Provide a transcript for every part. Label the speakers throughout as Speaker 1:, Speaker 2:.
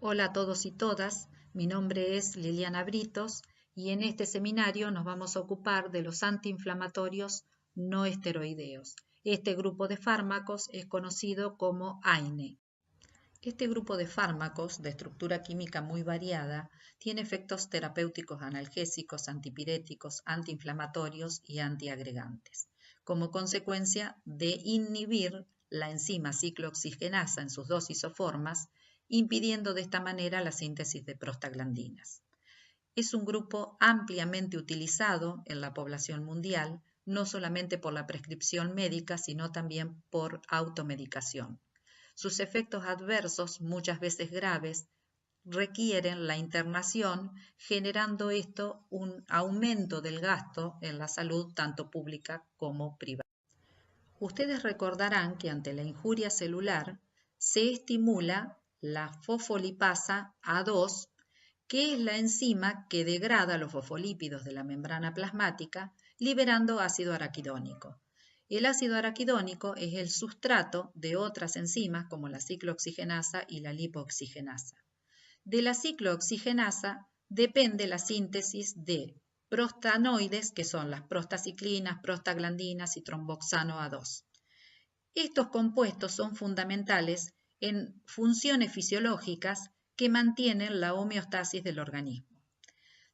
Speaker 1: Hola a todos y todas, mi nombre es Liliana Britos y en este seminario nos vamos a ocupar de los antiinflamatorios no esteroideos. Este grupo de fármacos es conocido como AINE. Este grupo de fármacos, de estructura química muy variada, tiene efectos terapéuticos analgésicos, antipiréticos, antiinflamatorios y antiagregantes, como consecuencia de inhibir la enzima ciclooxigenasa en sus dos isoformas, impidiendo de esta manera la síntesis de prostaglandinas. Es un grupo ampliamente utilizado en la población mundial, no solamente por la prescripción médica, sino también por automedicación. Sus efectos adversos, muchas veces graves, requieren la internación, generando esto un aumento del gasto en la salud tanto pública como privada. Ustedes recordarán que ante la injuria celular se estimula la fosfolipasa A2, que es la enzima que degrada los fosfolípidos de la membrana plasmática, liberando ácido araquidónico. El ácido araquidónico es el sustrato de otras enzimas como la ciclooxigenasa y la lipooxigenasa. De la ciclooxigenasa depende la síntesis de prostanoides, que son las prostaciclinas, prostaglandinas y tromboxano A2. Estos compuestos son fundamentales en funciones fisiológicas que mantienen la homeostasis del organismo.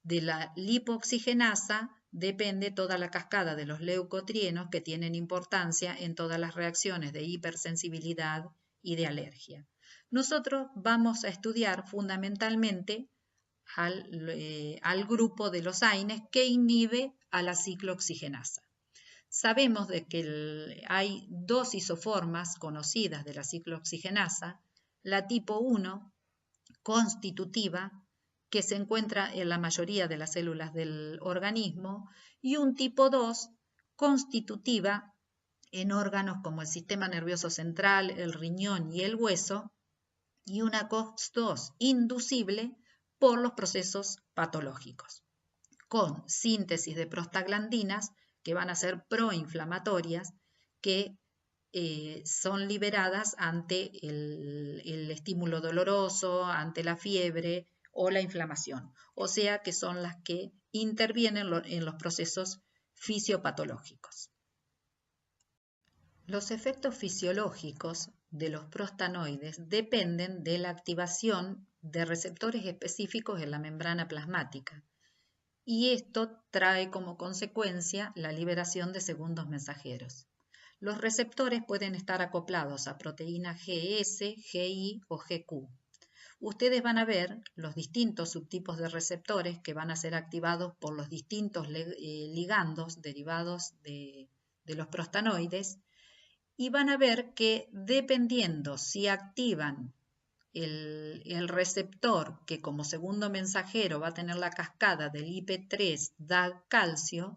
Speaker 1: De la lipooxigenasa depende toda la cascada de los leucotrienos que tienen importancia en todas las reacciones de hipersensibilidad y de alergia. Nosotros vamos a estudiar fundamentalmente al grupo de los AINES que inhibe a la ciclooxigenasa. Sabemos de que hay dos isoformas conocidas de la ciclooxigenasa, la tipo 1, constitutiva, que se encuentra en la mayoría de las células del organismo, y un tipo 2, constitutiva, en órganos como el sistema nervioso central, el riñón y el hueso, y una COX-2 inducible por los procesos patológicos, con síntesis de prostaglandinas que van a ser proinflamatorias, que son liberadas ante el estímulo doloroso, ante la fiebre o la inflamación, o sea que son las que intervienen en los procesos fisiopatológicos. Los efectos fisiológicos de los prostanoides dependen de la activación de receptores específicos en la membrana plasmática, y esto trae como consecuencia la liberación de segundos mensajeros. Los receptores pueden estar acoplados a proteínas GS, GI o GQ. Ustedes van a ver los distintos subtipos de receptores que van a ser activados por los distintos ligandos derivados de los prostanoides, y van a ver que dependiendo si activan el receptor que como segundo mensajero va a tener la cascada del IP3 da calcio,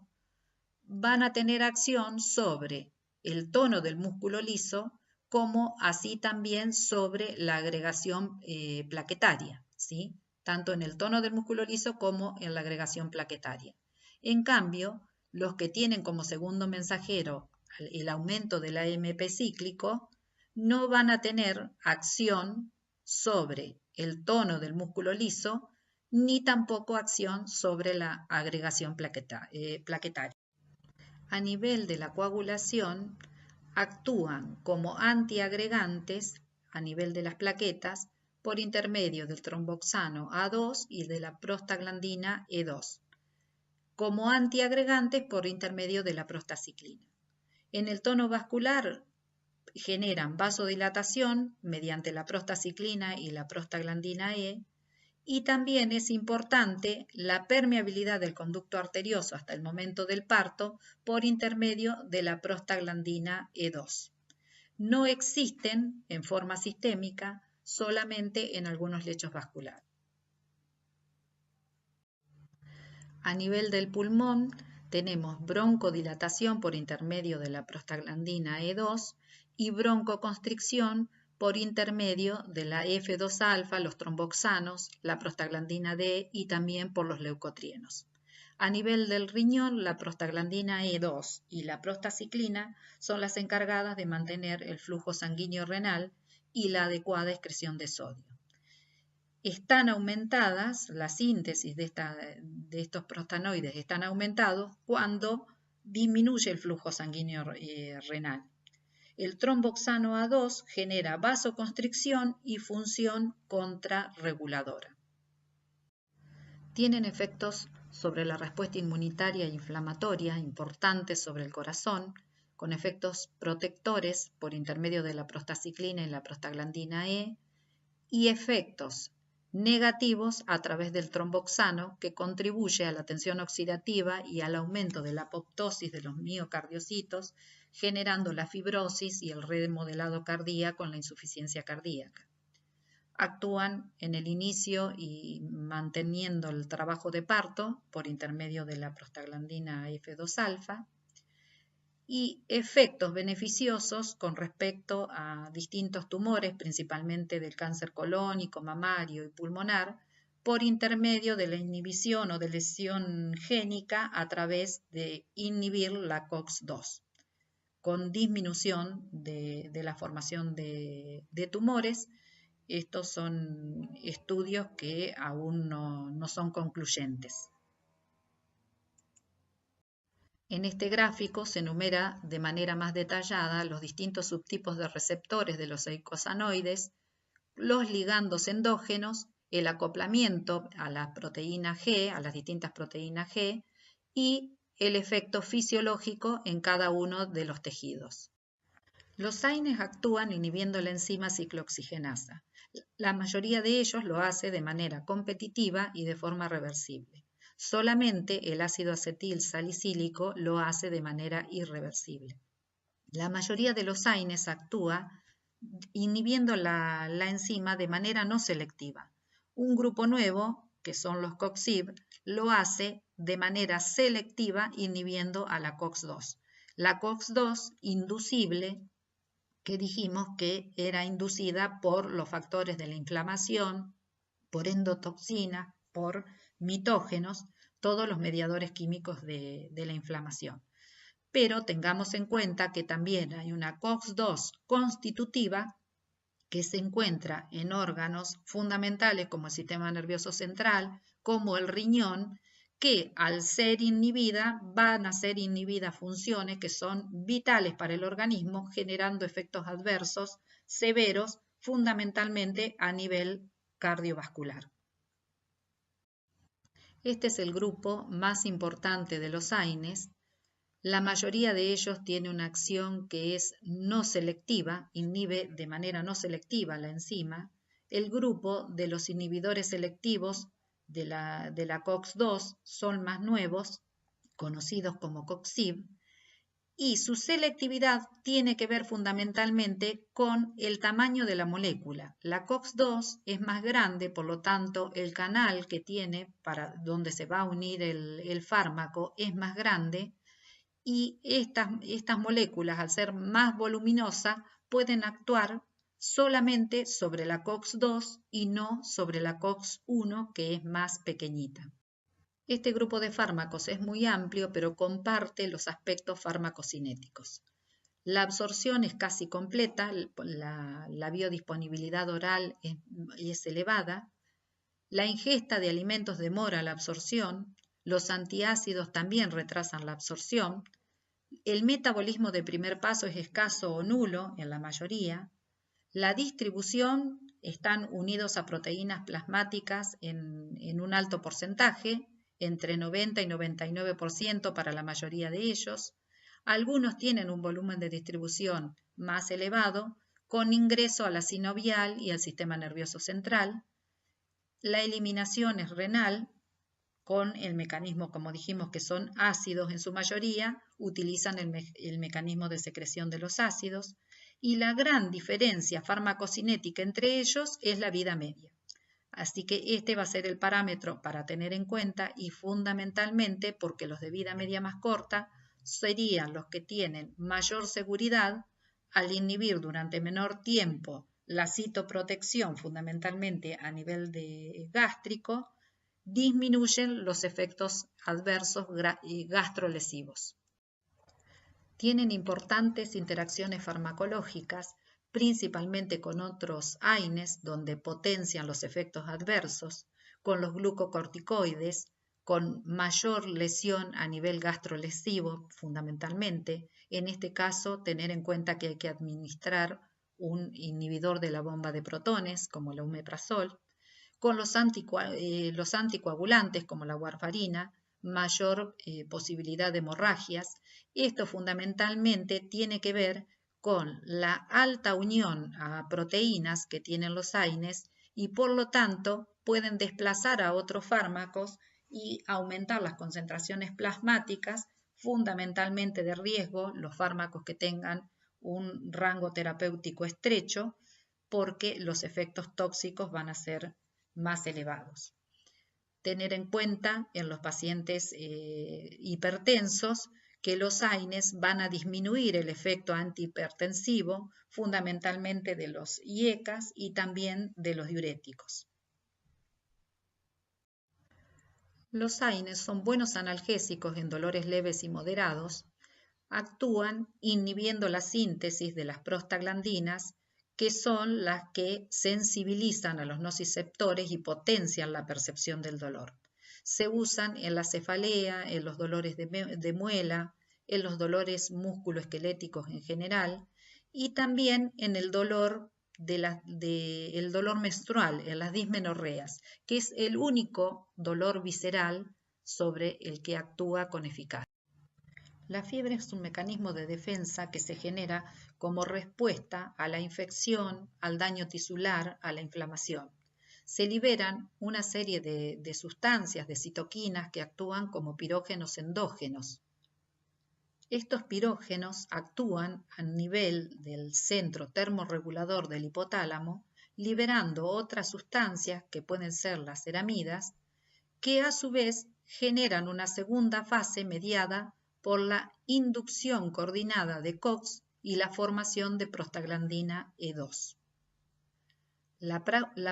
Speaker 1: van a tener acción sobre el tono del músculo liso, como así también sobre la agregación plaquetaria, ¿sí? Tanto en el tono del músculo liso como en la agregación plaquetaria. En cambio, los que tienen como segundo mensajero el aumento del AMP cíclico no van a tener acción sobre el tono del músculo liso, ni tampoco acción sobre la agregación plaquetaria. A nivel de la coagulación, actúan como antiagregantes a nivel de las plaquetas por intermedio del tromboxano A2 y de la prostaglandina E2, como antiagregantes por intermedio de la prostaciclina. En el tono vascular generan vasodilatación mediante la prostaciclina y la prostaglandina E, y también es importante la permeabilidad del conducto arterioso hasta el momento del parto por intermedio de la prostaglandina E2. No existen en forma sistémica, solamente en algunos lechos vasculares. A nivel del pulmón tenemos broncodilatación por intermedio de la prostaglandina E2 y broncoconstricción por intermedio de la F2-alfa, los tromboxanos, la prostaglandina D y también por los leucotrienos. A nivel del riñón, la prostaglandina E2 y la prostaciclina son las encargadas de mantener el flujo sanguíneo renal y la adecuada excreción de sodio. están aumentadas, la síntesis de estos prostanoides están aumentados cuando disminuye el flujo sanguíneo renal. El tromboxano A2 genera vasoconstricción y función contrarreguladora. Tienen efectos sobre la respuesta inmunitaria e inflamatoria importantes sobre el corazón, con efectos protectores por intermedio de la prostaciclina y la prostaglandina E, y efectos negativos a través del tromboxano, que contribuye a la tensión oxidativa y al aumento de la apoptosis de los miocardiocitos, generando la fibrosis y el remodelado cardíaco con la insuficiencia cardíaca. Actúan en el inicio y manteniendo el trabajo de parto por intermedio de la prostaglandina F2-alfa, y efectos beneficiosos con respecto a distintos tumores, principalmente del cáncer colónico, mamario y pulmonar, por intermedio de la inhibición o de lesión génica a través de inhibir la COX-2, con disminución de la formación de tumores. Estos son estudios que aún no son concluyentes. En este gráfico se enumera de manera más detallada los distintos subtipos de receptores de los eicosanoides, los ligandos endógenos, el acoplamiento a la proteína G, a las distintas proteínas G, y el efecto fisiológico en cada uno de los tejidos. Los AINES actúan inhibiendo la enzima ciclooxigenasa. La mayoría de ellos lo hace de manera competitiva y de forma reversible. Solamente el ácido acetil salicílico lo hace de manera irreversible. La mayoría de los AINES actúa inhibiendo la enzima de manera no selectiva. Un grupo nuevo, que son los COXIB, lo hace de manera selectiva inhibiendo a la COX-2. La COX-2 inducible, que dijimos que era inducida por los factores de la inflamación, por endotoxina, por mitógenos, todos los mediadores químicos de la inflamación. Pero tengamos en cuenta que también hay una COX-2 constitutiva que se encuentra en órganos fundamentales como el sistema nervioso central, como el riñón, que al ser inhibida van a ser inhibidas funciones que son vitales para el organismo, generando efectos adversos severos, fundamentalmente a nivel cardiovascular. Este es el grupo más importante de los AINES. La mayoría de ellos tiene una acción que es no selectiva, inhibe de manera no selectiva la enzima. El grupo de los inhibidores selectivos de la COX-2 son más nuevos, conocidos como COXIB, y su selectividad tiene que ver fundamentalmente con el tamaño de la molécula. La COX-2 es más grande, por lo tanto, el canal que tiene para donde se va a unir el fármaco es más grande, y estas moléculas, al ser más voluminosas, pueden actuar solamente sobre la COX-2 y no sobre la COX-1, que es más pequeñita. Este grupo de fármacos es muy amplio, pero comparte los aspectos farmacocinéticos. La absorción es casi completa, la biodisponibilidad oral es elevada, la ingesta de alimentos demora la absorción, los antiácidos también retrasan la absorción, el metabolismo de primer paso es escaso o nulo en la mayoría, la distribución están unidos a proteínas plasmáticas en un alto porcentaje, entre 90 y 99% para la mayoría de ellos. Algunos tienen un volumen de distribución más elevado, con ingreso a la sinovial y al sistema nervioso central. La eliminación es renal, con el mecanismo, como dijimos, que son ácidos en su mayoría, utilizan el mecanismo de secreción de los ácidos, y la gran diferencia farmacocinética entre ellos es la vida media. Así que este va a ser el parámetro para tener en cuenta, y fundamentalmente porque los de vida media más corta serían los que tienen mayor seguridad al inhibir durante menor tiempo la citoprotección, fundamentalmente a nivel gástrico, disminuyen los efectos adversos gastrolesivos. Tienen importantes interacciones farmacológicas, principalmente con otros AINES donde potencian los efectos adversos, con los glucocorticoides, con mayor lesión a nivel gastrolesivo fundamentalmente. En este caso, tener en cuenta que hay que administrar un inhibidor de la bomba de protones, como el omeprazol, con los anticoagulantes, como la warfarina, mayor posibilidad de hemorragias. Esto fundamentalmente tiene que ver con la alta unión a proteínas que tienen los AINES y por lo tanto pueden desplazar a otros fármacos y aumentar las concentraciones plasmáticas, fundamentalmente de riesgo, los fármacos que tengan un rango terapéutico estrecho, porque los efectos tóxicos van a ser más elevados. Tener en cuenta en los pacientes hipertensos que los AINES van a disminuir el efecto antihipertensivo, fundamentalmente de los IECAS y también de los diuréticos. Los AINES son buenos analgésicos en dolores leves y moderados. Actúan inhibiendo la síntesis de las prostaglandinas, que son las que sensibilizan a los nociceptores y potencian la percepción del dolor. Se usan en la cefalea, en los dolores de muela, en los dolores musculoesqueléticos en general y también en el dolor el dolor menstrual, en las dismenorreas, que es el único dolor visceral sobre el que actúa con eficacia. La fiebre es un mecanismo de defensa que se genera como respuesta a la infección, al daño tisular, a la inflamación. Se liberan una serie de sustancias, de citoquinas que actúan como pirógenos endógenos. Estos pirógenos actúan a nivel del centro termorregulador del hipotálamo, liberando otras sustancias que pueden ser las ceramidas, que a su vez generan una segunda fase mediada por la inducción coordinada de COX y la formación de prostaglandina E2. La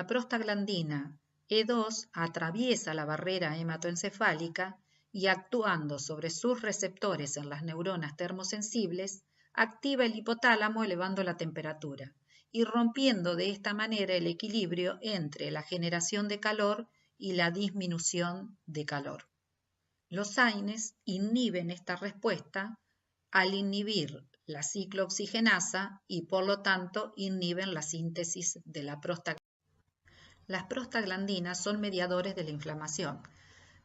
Speaker 1: prostaglandina E2 atraviesa la barrera hematoencefálica y actuando sobre sus receptores en las neuronas termosensibles, activa el hipotálamo elevando la temperatura y rompiendo de esta manera el equilibrio entre la generación de calor y la disminución de calor. Los AINES inhiben esta respuesta al inhibir la ciclooxigenasa y por lo tanto inhiben la síntesis de la prostaglandina. Las prostaglandinas son mediadores de la inflamación.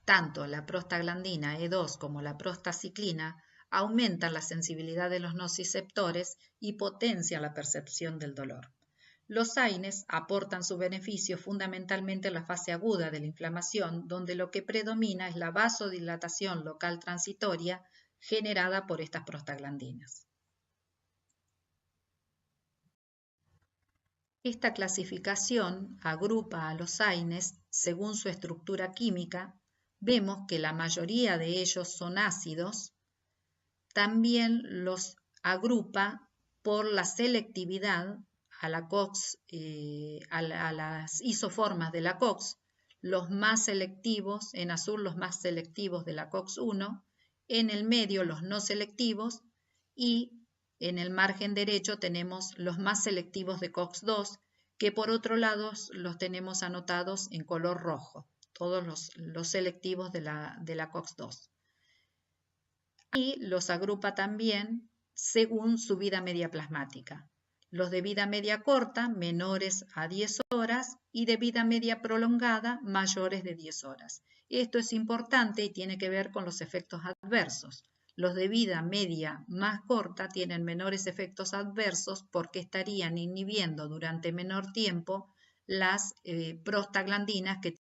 Speaker 1: Tanto la prostaglandina E2 como la prostaciclina aumentan la sensibilidad de los nociceptores y potencian la percepción del dolor. Los AINES aportan su beneficio fundamentalmente en la fase aguda de la inflamación, donde lo que predomina es la vasodilatación local transitoria generada por estas prostaglandinas. Esta clasificación agrupa a los AINES según su estructura química. Vemos que la mayoría de ellos son ácidos. También los agrupa por la selectividad a la COX, a las isoformas de la COX, los más selectivos, en azul los más selectivos de la COX-1, en el medio los no selectivos y en el margen derecho tenemos los más selectivos de COX-2, que por otro lado los tenemos anotados en color rojo, todos los selectivos de la COX-2. Y los agrupa también según su vida media plasmática. Los de vida media corta, menores a 10 horas, y de vida media prolongada, mayores de 10 horas. Esto es importante y tiene que ver con los efectos adversos. Los de vida media más corta tienen menores efectos adversos porque estarían inhibiendo durante menor tiempo las prostaglandinas que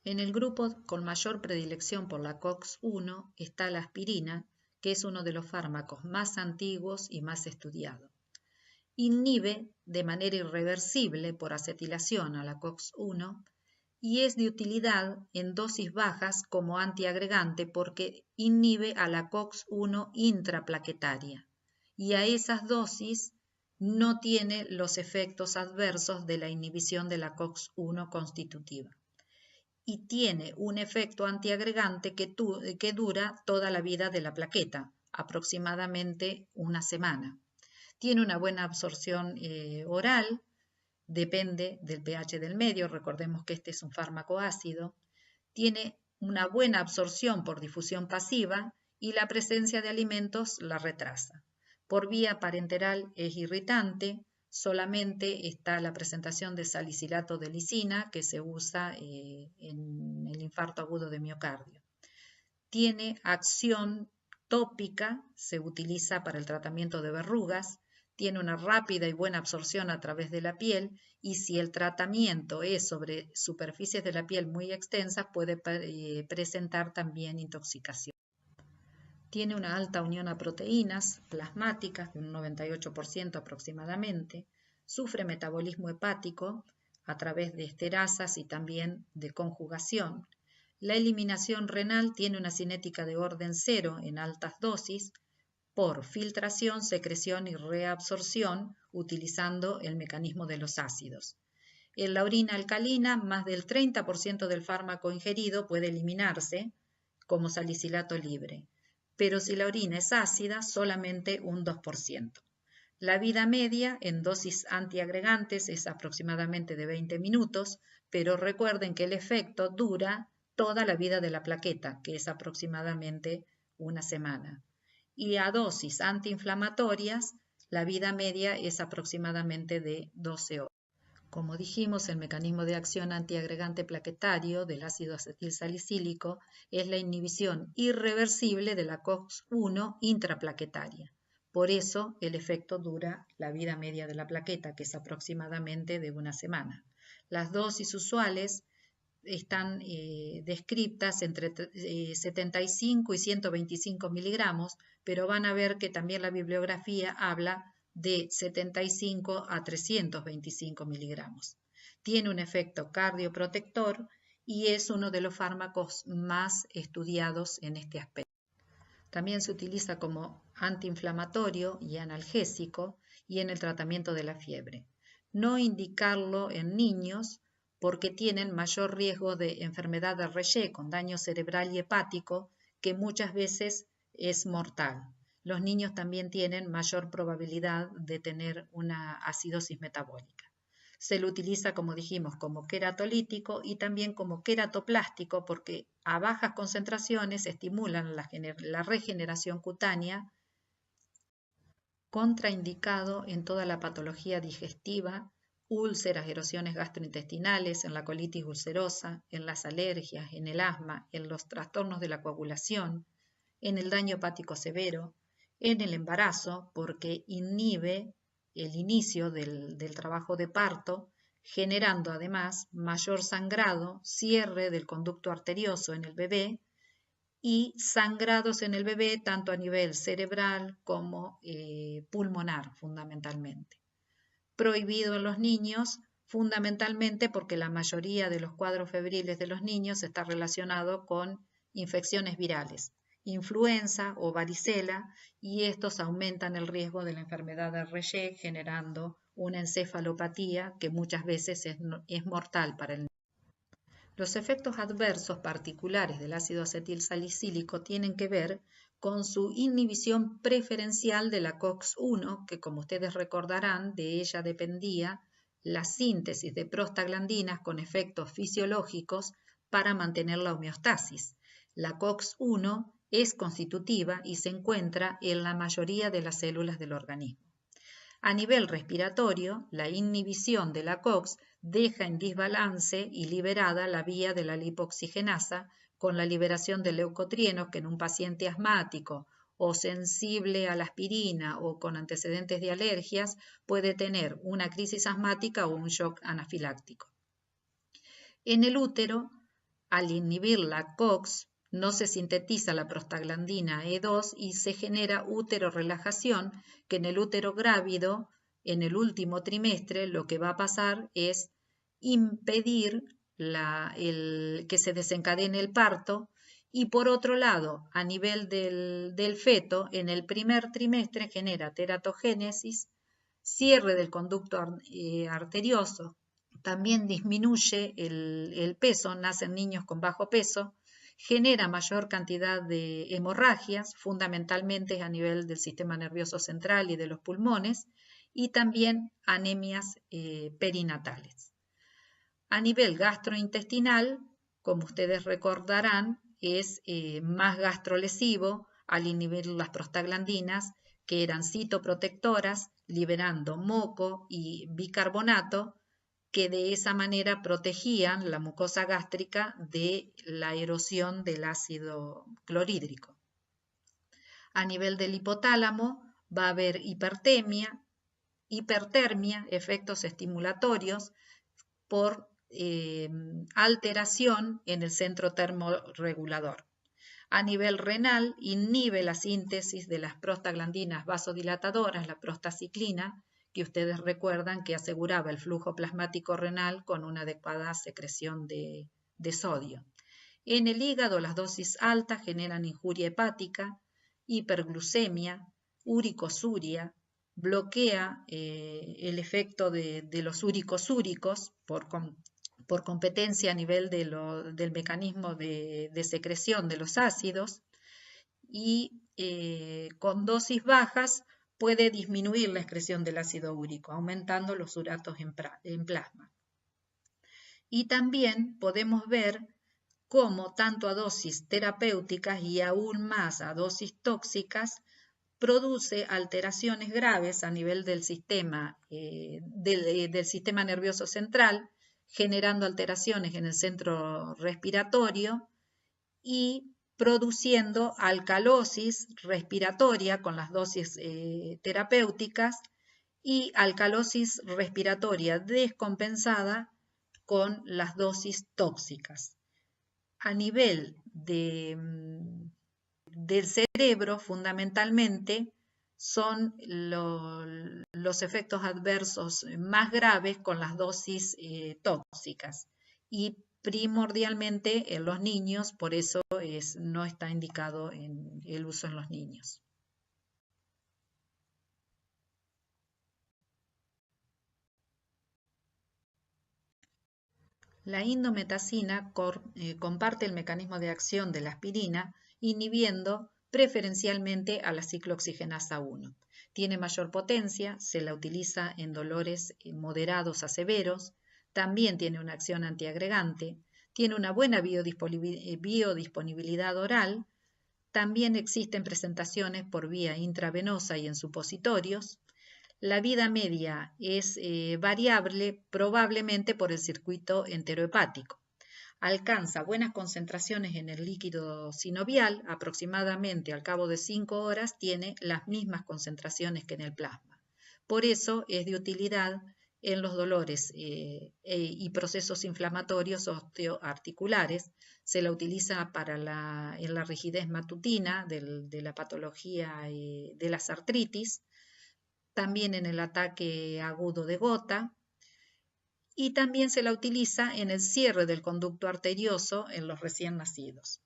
Speaker 1: en el grupo con mayor predilección por la COX-1 está la aspirina, que es uno de los fármacos más antiguos y más estudiado. Inhibe de manera irreversible por acetilación a la COX-1 y es de utilidad en dosis bajas como antiagregante porque inhibe a la COX-1 intraplaquetaria y a esas dosis no tiene los efectos adversos de la inhibición de la COX-1 constitutiva y tiene un efecto antiagregante que dura toda la vida de la plaqueta, aproximadamente una semana. Tiene una buena absorción oral, depende del pH del medio, recordemos que este es un fármaco ácido. Tiene una buena absorción por difusión pasiva y la presencia de alimentos la retrasa. Por vía parenteral es irritante, solamente está la presentación de salicilato de lisina que se usa en el infarto agudo de miocardio. Tiene acción tópica, se utiliza para el tratamiento de verrugas, tiene una rápida y buena absorción a través de la piel y si el tratamiento es sobre superficies de la piel muy extensas puede presentar también intoxicación. Tiene una alta unión a proteínas plasmáticas de un 98% aproximadamente, sufre metabolismo hepático a través de esterasas y también de conjugación. La eliminación renal tiene una cinética de orden 0 en altas dosis por filtración, secreción y reabsorción utilizando el mecanismo de los ácidos. En la orina alcalina, más del 30% del fármaco ingerido puede eliminarse como salicilato libre, pero si la orina es ácida, solamente un 2%. La vida media en dosis antiagregantes es aproximadamente de 20 minutos, pero recuerden que el efecto dura toda la vida de la plaqueta, que es aproximadamente una semana. Y a dosis antiinflamatorias, la vida media es aproximadamente de 12 horas. Como dijimos, el mecanismo de acción antiagregante plaquetario del ácido acetilsalicílico es la inhibición irreversible de la COX-1 intraplaquetaria. Por eso, el efecto dura la vida media de la plaqueta, que es aproximadamente de una semana. Las dosis usuales están descritas entre 75 y 125 miligramos, pero van a ver que también la bibliografía habla de 75 a 325 miligramos. Tiene un efecto cardioprotector y es uno de los fármacos más estudiados en este aspecto. También se utiliza como antiinflamatorio y analgésico y en el tratamiento de la fiebre. No indicarlo en niños porque tienen mayor riesgo de enfermedad de Reye con daño cerebral y hepático que muchas veces es mortal. Los niños también tienen mayor probabilidad de tener una acidosis metabólica. Se lo utiliza, como dijimos, como queratolítico y también como queratoplástico porque a bajas concentraciones estimulan la regeneración cutánea, contraindicado en toda la patología digestiva, úlceras, erosiones gastrointestinales, en la colitis ulcerosa, en las alergias, en el asma, en los trastornos de la coagulación, en el daño hepático severo, en el embarazo, porque inhibe el inicio del trabajo de parto, generando además mayor sangrado, cierre del conducto arterioso en el bebé y sangrados en el bebé tanto a nivel cerebral como pulmonar fundamentalmente. Prohibido en los niños fundamentalmente porque la mayoría de los cuadros febriles de los niños está relacionado con infecciones virales, influenza o varicela, y estos aumentan el riesgo de la enfermedad de Reye generando una encefalopatía que muchas veces es mortal para el niño. Los efectos adversos particulares del ácido acetilsalicílico tienen que ver con su inhibición preferencial de la COX-1, que como ustedes recordarán, de ella dependía la síntesis de prostaglandinas con efectos fisiológicos para mantener la homeostasis. La COX-1 es constitutiva y se encuentra en la mayoría de las células del organismo. A nivel respiratorio, la inhibición de la COX deja en desbalance y liberada la vía de la lipoxigenasa con la liberación de leucotrienos que en un paciente asmático o sensible a la aspirina o con antecedentes de alergias puede tener una crisis asmática o un shock anafiláctico. En el útero, al inhibir la COX, no se sintetiza la prostaglandina E2 y se genera útero-relajación, que en el útero grávido, en el último trimestre, lo que va a pasar es impedir que se desencadene el parto, y por otro lado, a nivel del feto, en el primer trimestre genera teratogénesis, cierre del conducto arterioso, también disminuye el peso, nacen niños con bajo peso, genera mayor cantidad de hemorragias, fundamentalmente a nivel del sistema nervioso central y de los pulmones, y también anemias perinatales. A nivel gastrointestinal, como ustedes recordarán, es más gastrolesivo al inhibir las prostaglandinas, que eran citoprotectoras, liberando moco y bicarbonato, que de esa manera protegían la mucosa gástrica de la erosión del ácido clorhídrico. A nivel del hipotálamo va a haber hipertermia, efectos estimulatorios por alteración en el centro termorregulador. A nivel renal, inhibe la síntesis de las prostaglandinas vasodilatadoras, la prostaciclina, que ustedes recuerdan que aseguraba el flujo plasmático renal con una adecuada secreción de sodio. En el hígado, las dosis altas generan injuria hepática, hiperglucemia, uricosuria, bloquea el efecto de los úricos por competencia a nivel del mecanismo de secreción de los ácidos, y con dosis bajas puede disminuir la excreción del ácido úrico, aumentando los uratos en plasma. Y también podemos ver cómo tanto a dosis terapéuticas y aún más a dosis tóxicas produce alteraciones graves a nivel del sistema nervioso central, generando alteraciones en el centro respiratorio y produciendo alcalosis respiratoria con las dosis terapéuticas y alcalosis respiratoria descompensada con las dosis tóxicas. A nivel del cerebro, fundamentalmente, son los efectos adversos más graves con las dosis tóxicas y primordialmente en los niños, por eso no está indicado en el uso en los niños. La indometacina comparte el mecanismo de acción de la aspirina, inhibiendo preferencialmente a la ciclooxigenasa 1. Tiene mayor potencia, se la utiliza en dolores moderados a severos, también tiene una acción antiagregante, tiene una buena biodisponibilidad oral, también existen presentaciones por vía intravenosa y en supositorios. La vida media es variable probablemente por el circuito enterohepático. Alcanza buenas concentraciones en el líquido sinovial, aproximadamente al cabo de 5 horas tiene las mismas concentraciones que en el plasma. Por eso es de utilidad en los dolores y procesos inflamatorios osteoarticulares. Se la utiliza en la rigidez matutina de la patología de las artritis, también en el ataque agudo de gota, y también se la utiliza en el cierre del conducto arterioso en los recién nacidos.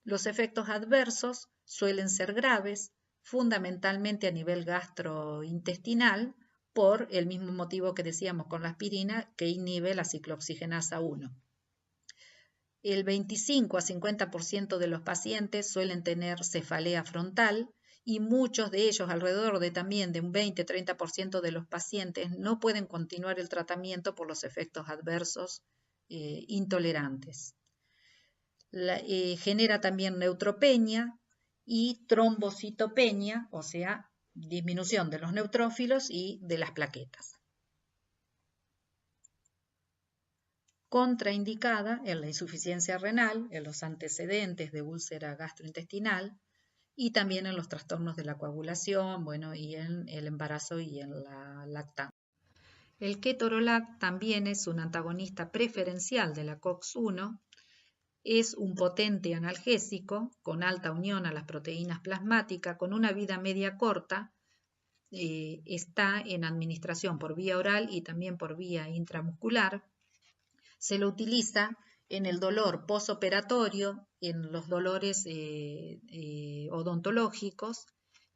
Speaker 1: Los efectos adversos suelen ser graves, fundamentalmente a nivel gastrointestinal, por el mismo motivo que decíamos con la aspirina, que inhibe la ciclooxigenasa 1. El 25 a 50% de los pacientes suelen tener cefalea frontal, y muchos de ellos, alrededor de también de un 20-30% de los pacientes, no pueden continuar el tratamiento por los efectos adversos intolerantes. Genera también neutropenia y trombocitopenia, o sea, disminución de los neutrófilos y de las plaquetas. Contraindicada en la insuficiencia renal, en los antecedentes de úlcera gastrointestinal, y también en los trastornos de la coagulación, y en el embarazo y en la lactancia. El ketorolac también es un antagonista preferencial de la COX-1, es un potente analgésico con alta unión a las proteínas plasmáticas, con una vida media corta, está en administración por vía oral y también por vía intramuscular. Se lo utiliza en el dolor posoperatorio, en los dolores odontológicos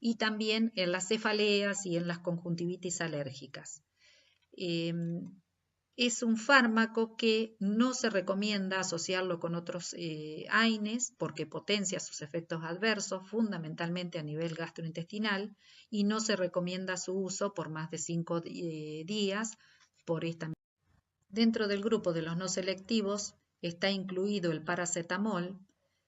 Speaker 1: y también en las cefaleas y en las conjuntivitis alérgicas. Es un fármaco que no se recomienda asociarlo con otros AINES porque potencia sus efectos adversos, fundamentalmente a nivel gastrointestinal, y no se recomienda su uso por más de 5 días por esta. Dentro del grupo de los no selectivos está incluido el paracetamol.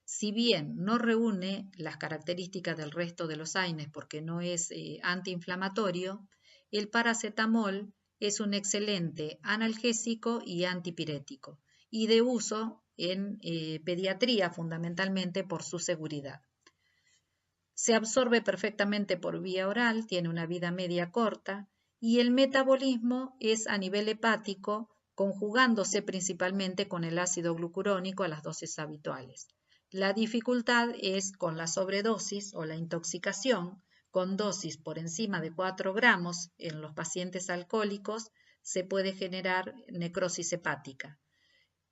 Speaker 1: Si bien no reúne las características del resto de los AINES porque no es antiinflamatorio, el paracetamol es un excelente analgésico y antipirético y de uso en pediatría fundamentalmente por su seguridad. Se absorbe perfectamente por vía oral, tiene una vida media corta y el metabolismo es a nivel hepático, conjugándose principalmente con el ácido glucurónico a las dosis habituales. La dificultad es con la sobredosis o la intoxicación, con dosis por encima de 4 gramos en los pacientes alcohólicos se puede generar necrosis hepática.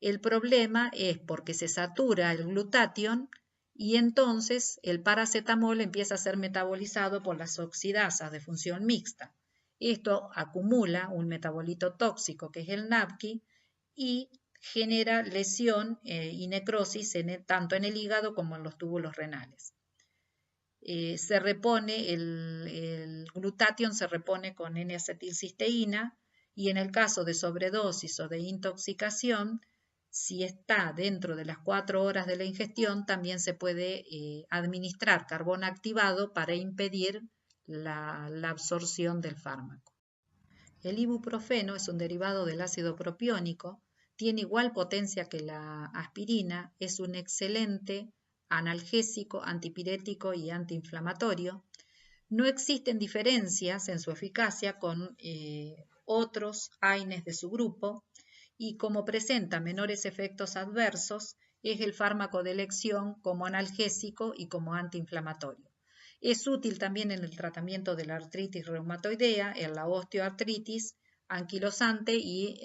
Speaker 1: El problema es porque se satura el glutatión y entonces el paracetamol empieza a ser metabolizado por las oxidasas de función mixta. Esto acumula un metabolito tóxico que es el NAPQI y genera lesión y necrosis tanto en el hígado como en los túbulos renales. Se repone, el glutatión se repone con N-acetilcisteína y en el caso de sobredosis o de intoxicación, si está dentro de las 4 horas de la ingestión, también se puede administrar carbón activado para impedir la absorción del fármaco. El ibuprofeno es un derivado del ácido propiónico, tiene igual potencia que la aspirina, es un excelente analgésico, antipirético y antiinflamatorio. No existen diferencias en su eficacia con otros AINES de su grupo y como presenta menores efectos adversos, es el fármaco de elección como analgésico y como antiinflamatorio. Es útil también en el tratamiento de la artritis reumatoidea, en la osteoartritis anquilosante y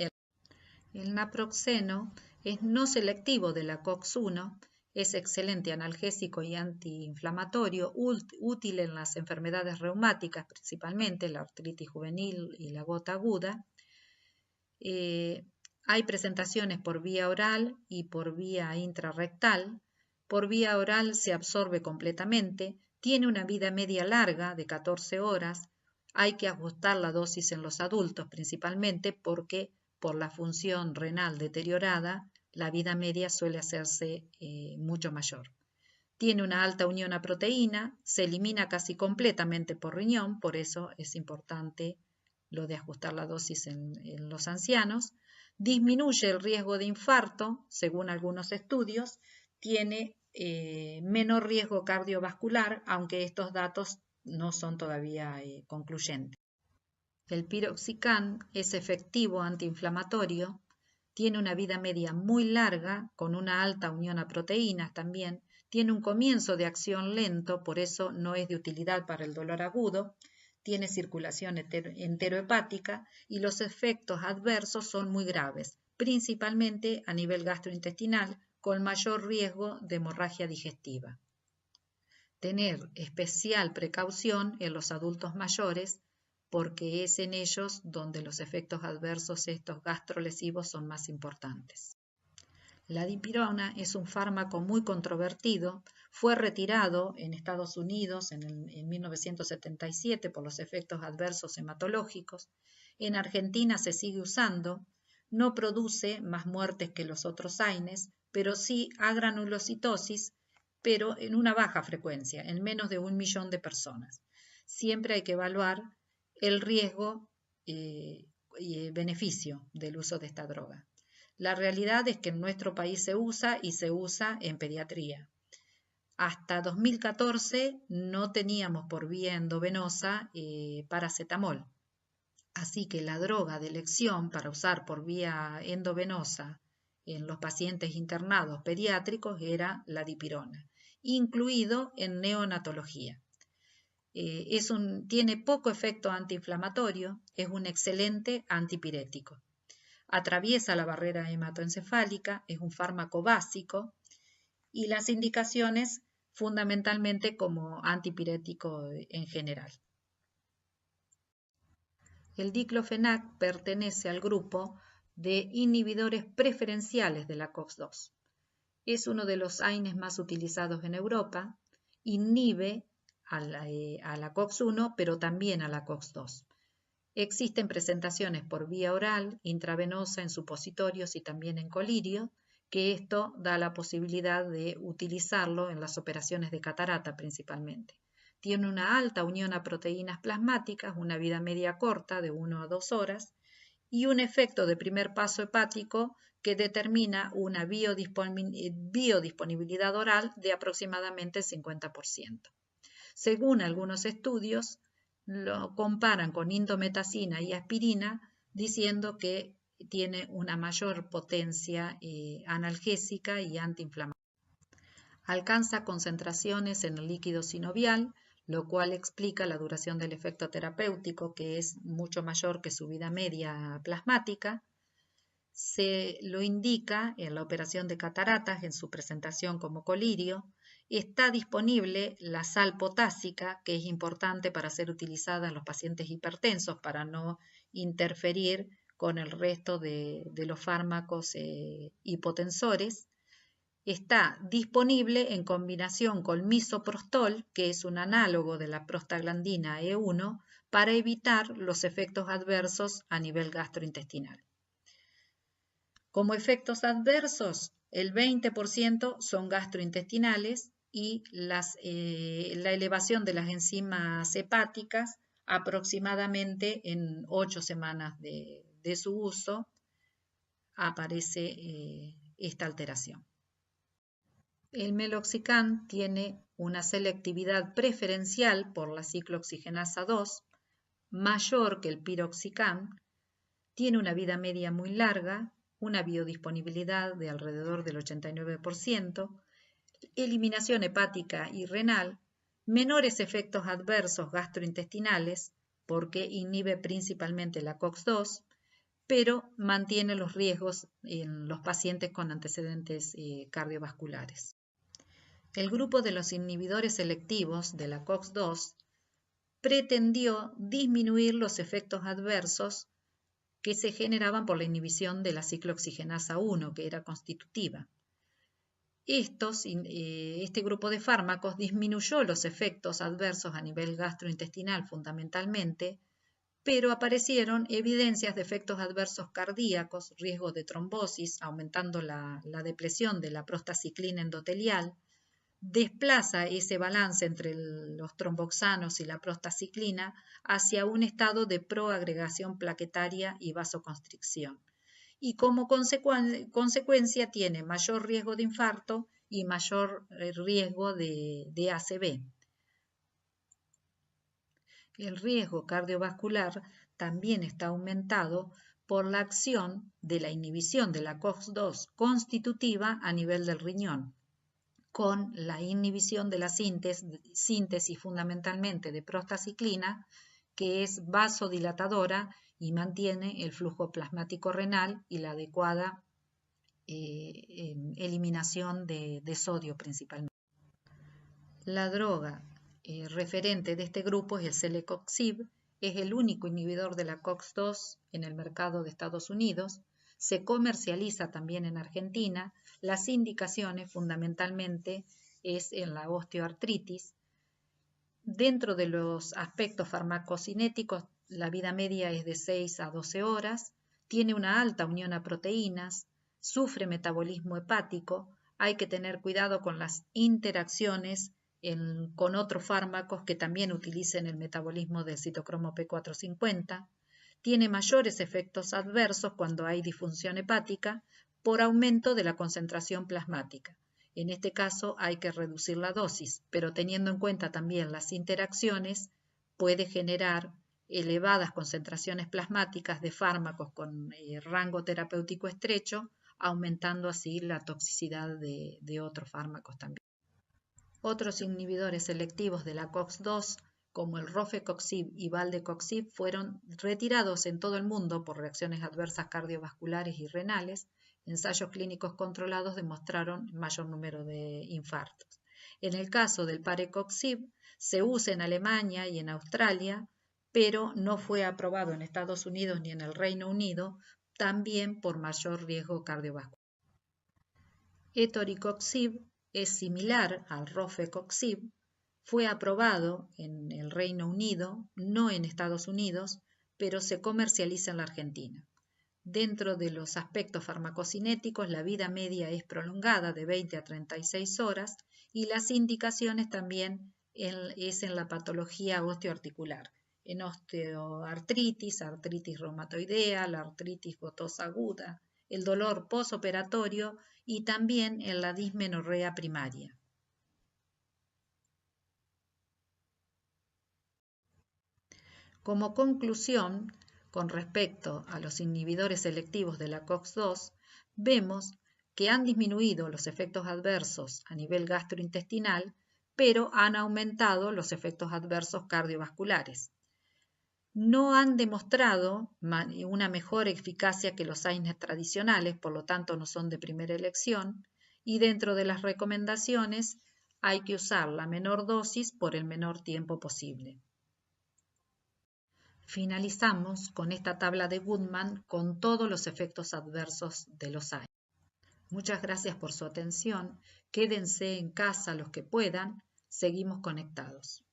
Speaker 1: el naproxeno es no selectivo de la COX-1, es excelente analgésico y antiinflamatorio, útil en las enfermedades reumáticas, principalmente la artritis juvenil y la gota aguda. Hay presentaciones por vía oral y por vía intrarrectal. Por vía oral se absorbe completamente, tiene una vida media larga de 14 horas. Hay que ajustar la dosis en los adultos principalmente porque por la función renal deteriorada, la vida media suele hacerse mucho mayor. Tiene una alta unión a proteína, se elimina casi completamente por riñón, por eso es importante lo de ajustar la dosis en los ancianos. Disminuye el riesgo de infarto, según algunos estudios, tiene menor riesgo cardiovascular, aunque estos datos no son todavía concluyentes. El piroxicam es efectivo antiinflamatorio, tiene una vida media muy larga, con una alta unión a proteínas también, tiene un comienzo de acción lento, por eso no es de utilidad para el dolor agudo, tiene circulación enterohepática y los efectos adversos son muy graves, principalmente a nivel gastrointestinal, con mayor riesgo de hemorragia digestiva. Tener especial precaución en los adultos mayores, porque es en ellos donde los efectos adversos estos gastrolesivos son más importantes. La dipirona es un fármaco muy controvertido, fue retirado en Estados Unidos en 1977 por los efectos adversos hematológicos. En Argentina se sigue usando, no produce más muertes que los otros AINES, pero sí agranulocitosis, pero en una baja frecuencia, en menos de 1 millón de personas. Siempre hay que evaluar el riesgo y beneficio del uso de esta droga. La realidad es que en nuestro país se usa y se usa en pediatría. Hasta 2014 no teníamos por vía endovenosa paracetamol. Así que la droga de elección para usar por vía endovenosa en los pacientes internados pediátricos era la dipirona, incluido en neonatología. Tiene poco efecto antiinflamatorio, es un excelente antipirético. Atraviesa la barrera hematoencefálica, es un fármaco básico y las indicaciones fundamentalmente como antipirético en general. El diclofenac pertenece al grupo de inhibidores preferenciales de la COX-2. Es uno de los AINES más utilizados en Europa, inhibe a la COX-1, pero también a la COX-2. Existen presentaciones por vía oral, intravenosa, en supositorios y también en colirio, que esto da la posibilidad de utilizarlo en las operaciones de catarata principalmente. Tiene una alta unión a proteínas plasmáticas, una vida media corta de 1 a 2 horas y un efecto de primer paso hepático que determina una biodisponibilidad oral de aproximadamente el 50%. Según algunos estudios, lo comparan con indometacina y aspirina, diciendo que tiene una mayor potencia analgésica y antiinflamatoria. Alcanza concentraciones en el líquido sinovial, lo cual explica la duración del efecto terapéutico, que es mucho mayor que su vida media plasmática. Se lo indica en la operación de cataratas en su presentación como colirio. Está disponible la sal potásica, que es importante para ser utilizada en los pacientes hipertensos para no interferir con el resto de los fármacos hipotensores. Está disponible en combinación con misoprostol, que es un análogo de la prostaglandina E1, para evitar los efectos adversos a nivel gastrointestinal. Como efectos adversos, el 20% son gastrointestinales y la elevación de las enzimas hepáticas aproximadamente en 8 semanas de su uso aparece esta alteración. El meloxicam tiene una selectividad preferencial por la ciclooxigenasa 2 mayor que el piroxicam, tiene una vida media muy larga, una biodisponibilidad de alrededor del 89%, eliminación hepática y renal, menores efectos adversos gastrointestinales, porque inhibe principalmente la COX-2, pero mantiene los riesgos en los pacientes con antecedentes cardiovasculares. El grupo de los inhibidores selectivos de la COX-2 pretendió disminuir los efectos adversos que se generaban por la inhibición de la ciclooxigenasa 1, que era constitutiva. Este grupo de fármacos disminuyó los efectos adversos a nivel gastrointestinal fundamentalmente, pero aparecieron evidencias de efectos adversos cardíacos, riesgo de trombosis, aumentando la depresión de la prostaciclina endotelial, desplaza ese balance entre los tromboxanos y la prostaciclina hacia un estado de proagregación plaquetaria y vasoconstricción. Y como consecuencia tiene mayor riesgo de infarto y mayor riesgo de ACV. El riesgo cardiovascular también está aumentado por la acción de la inhibición de la COX-2 constitutiva a nivel del riñón, con la inhibición de la síntesis fundamentalmente de prostaciclina, que es vasodilatadora y mantiene el flujo plasmático renal y la adecuada eliminación de sodio principalmente. La droga referente de este grupo es el celecoxib, es el único inhibidor de la COX-2 en el mercado de Estados Unidos, se comercializa también en Argentina. Las indicaciones fundamentalmente es en la osteoartritis. Dentro de los aspectos farmacocinéticos, la vida media es de 6 a 12 horas, tiene una alta unión a proteínas, sufre metabolismo hepático, hay que tener cuidado con las interacciones con otros fármacos que también utilicen el metabolismo del citocromo P450, tiene mayores efectos adversos cuando hay disfunción hepática por aumento de la concentración plasmática. En este caso hay que reducir la dosis, pero teniendo en cuenta también las interacciones, puede generar elevadas concentraciones plasmáticas de fármacos con rango terapéutico estrecho, aumentando así la toxicidad de otros fármacos también. Otros inhibidores selectivos de la COX-2, como el rofecoxib y valdecoxib, fueron retirados en todo el mundo por reacciones adversas cardiovasculares y renales. Ensayos clínicos controlados demostraron mayor número de infartos. En el caso del parecoxib, se usa en Alemania y en Australia, pero no fue aprobado en Estados Unidos ni en el Reino Unido, también por mayor riesgo cardiovascular. Etoricoxib es similar al rofecoxib, fue aprobado en el Reino Unido, no en Estados Unidos, pero se comercializa en la Argentina. Dentro de los aspectos farmacocinéticos, la vida media es prolongada de 20 a 36 horas y las indicaciones también es en la patología osteoarticular, en osteoartritis, artritis reumatoidea, la artritis gotosa aguda, el dolor posoperatorio y también en la dismenorrea primaria. Como conclusión, con respecto a los inhibidores selectivos de la COX-2, vemos que han disminuido los efectos adversos a nivel gastrointestinal, pero han aumentado los efectos adversos cardiovasculares. No han demostrado una mejor eficacia que los AINES tradicionales, por lo tanto no son de primera elección, y dentro de las recomendaciones hay que usar la menor dosis por el menor tiempo posible. Finalizamos con esta tabla de Goodman con todos los efectos adversos de los AINES. Muchas gracias por su atención. Quédense en casa los que puedan. Seguimos conectados.